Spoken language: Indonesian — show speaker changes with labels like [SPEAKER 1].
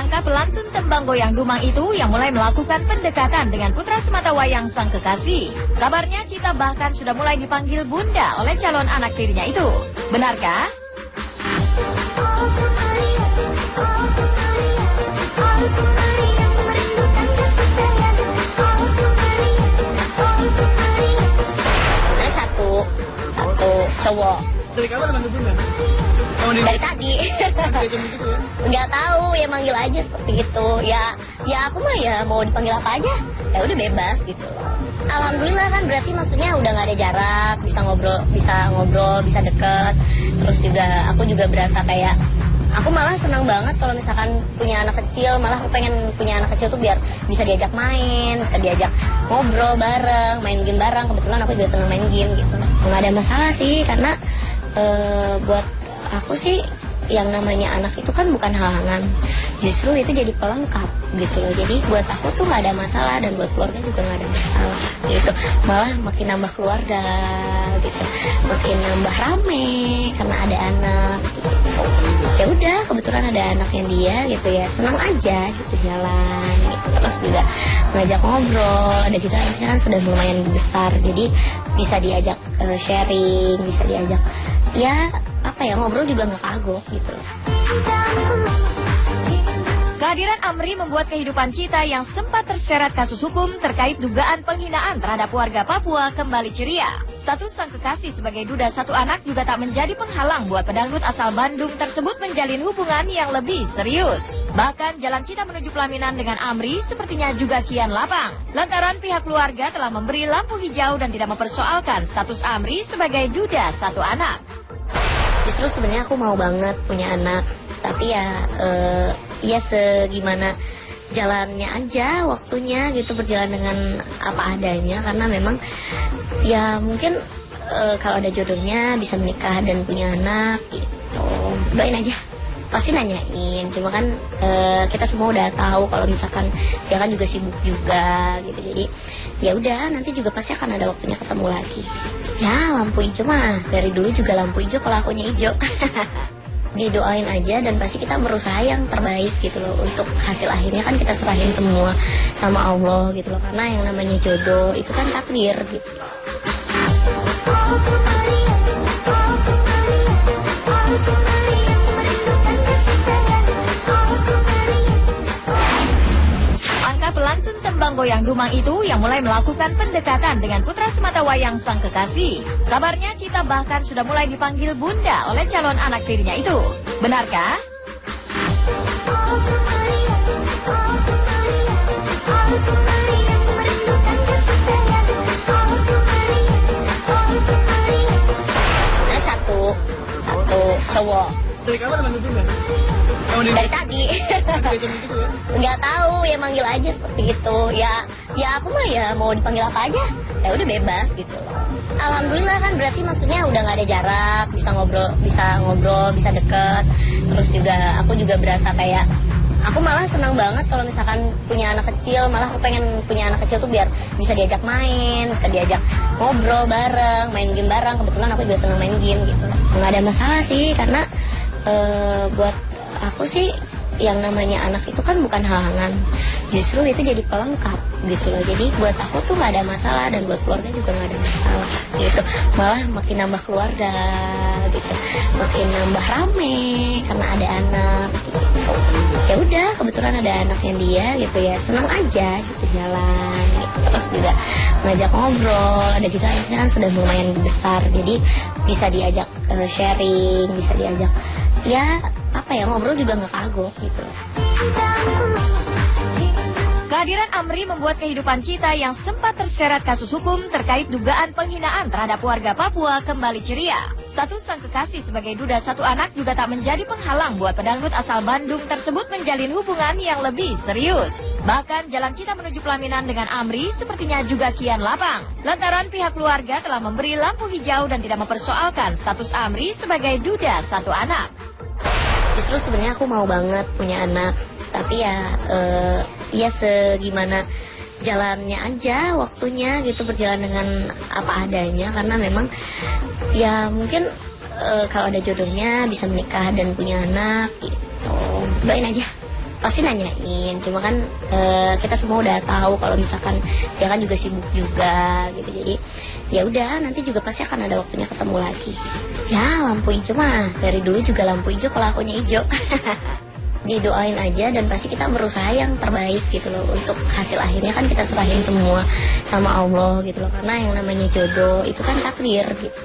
[SPEAKER 1] Angka pelantun tembang goyang dumang itu yang mulai melakukan pendekatan dengan putra sematawayang sang kekasih. Kabarnya Cita bahkan sudah mulai dipanggil bunda oleh calon anak tirinya itu. Benarkah?
[SPEAKER 2] Satu cowok.
[SPEAKER 3] Dari kapan manggil bunda?
[SPEAKER 2] Dari tadi. Nggak tahu ya, manggil aja seperti itu. Ya aku mah ya mau dipanggil apa aja, ya udah bebas gitu loh. Alhamdulillah kan, berarti maksudnya udah nggak ada jarak, bisa ngobrol, bisa deket. Terus juga aku juga berasa kayak aku malah senang banget kalau misalkan punya anak kecil. Malah aku pengen punya anak kecil tuh biar bisa diajak main, bisa diajak ngobrol bareng, main game bareng. Kebetulan aku juga senang main game gitu. Nggak ada masalah sih, karena buat aku sih yang namanya anak itu kan bukan halangan, justru itu jadi pelengkap gitu loh. Jadi buat aku tuh nggak ada masalah, dan buat keluarga juga nggak ada masalah gitu. Malah makin nambah keluarga gitu, makin nambah rame karena ada anak gitu. Ya udah, kebetulan ada anaknya dia gitu ya, senang aja gitu jalan gitu. Terus juga ngajak ngobrol, ada gitu anaknya kan sudah lumayan besar, jadi bisa diajak sharing, bisa diajak ya apa ya, ngobrol juga nggak kagok gitu loh.
[SPEAKER 1] Kehadiran Amri membuat kehidupan Cita yang sempat terseret kasus hukum terkait dugaan penghinaan terhadap warga Papua kembali ceria. Status sang kekasih sebagai duda satu anak juga tak menjadi penghalang buat pedangdut asal Bandung tersebut menjalin hubungan yang lebih serius. Bahkan jalan Cita menuju pelaminan dengan Amri sepertinya juga kian lapang. Lantaran pihak keluarga telah memberi lampu hijau dan tidak mempersoalkan status Amri sebagai duda satu anak.
[SPEAKER 2] Justru sebenarnya aku mau banget punya anak, tapi ya segimana jalannya aja, waktunya gitu, berjalan dengan apa adanya. Karena memang ya mungkin kalau ada jodohnya bisa menikah dan punya anak gitu. Doain aja, pasti nanyain. Cuma kan kita semua udah tahu kalau misalkan dia kan juga sibuk juga gitu. Jadi ya udah, nanti juga pasti akan ada waktunya ketemu lagi. Ya lampu hijau mah dari dulu juga lampu hijau kalau akunya hijau. Didoain aja, dan pasti kita berusaha yang terbaik gitu loh. Untuk hasil akhirnya kan kita serahin semua sama Allah gitu loh. Karena yang namanya jodoh itu kan takdir gitu.
[SPEAKER 1] Pelantun tembang goyang dumang itu yang mulai melakukan pendekatan dengan putra sematawayang sang kekasih. Kabarnya Cita bahkan sudah mulai dipanggil bunda oleh calon anak tirinya itu. Benarkah?
[SPEAKER 2] Satu cowok.
[SPEAKER 3] Dari kapan manggil bunda?
[SPEAKER 2] Dari tadi. Nggak tahu ya, manggil aja seperti itu. Ya aku mah ya mau dipanggil apa aja, ya udah bebas gitu loh. Alhamdulillah kan, berarti maksudnya udah nggak ada jarak, bisa ngobrol, bisa deket. Terus juga aku juga berasa kayak aku malah senang banget kalau misalkan punya anak kecil. Malah aku pengen punya anak kecil tuh biar bisa diajak main, bisa diajak ngobrol bareng, main game bareng. Kebetulan aku juga senang main game gitu. Nggak ada masalah sih, karena buat aku sih yang namanya anak itu kan bukan halangan, justru itu jadi pelengkap gitu loh. Jadi buat aku tuh nggak ada masalah, dan buat keluarga juga nggak ada masalah gitu. Malah makin nambah keluarga gitu, makin nambah rame karena ada anak gitu. Ya udah, kebetulan ada anaknya dia gitu ya, senang aja gitu jalan gitu. Terus juga ngajak ngobrol, ada gitu anaknya kan sudah lumayan besar, jadi bisa diajak sharing, bisa diajak ya apa ya, ngobrol juga nggak kagok gitu loh.
[SPEAKER 1] Kehadiran Amri membuat kehidupan Cita yang sempat terseret kasus hukum terkait dugaan penghinaan terhadap warga Papua kembali ceria. Status sang kekasih sebagai duda satu anak juga tak menjadi penghalang buat pedangdut asal Bandung tersebut menjalin hubungan yang lebih serius. Bahkan jalan Cita menuju pelaminan dengan Amri sepertinya juga kian lapang. Lantaran pihak keluarga telah memberi lampu hijau dan tidak mempersoalkan status Amri sebagai duda satu anak.
[SPEAKER 2] Justru sebenarnya aku mau banget punya anak, tapi ya segimana jalannya aja, waktunya gitu, berjalan dengan apa adanya. Karena memang ya mungkin kalau ada jodohnya bisa menikah dan punya anak gitu. Doain aja, pasti nanyain, cuma kan kita semua udah tahu kalau misalkan dia kan juga sibuk juga gitu, jadi ya udah nanti juga pasti akan ada waktunya ketemu lagi. Ya lampu hijau mah dari dulu juga lampu hijau kalau akunya hijau. Didoain aja dan pasti kita berusaha yang terbaik gitu loh. Untuk hasil akhirnya kan kita serahin semua sama Allah gitu loh, karena yang namanya jodoh itu kan takdir gitu.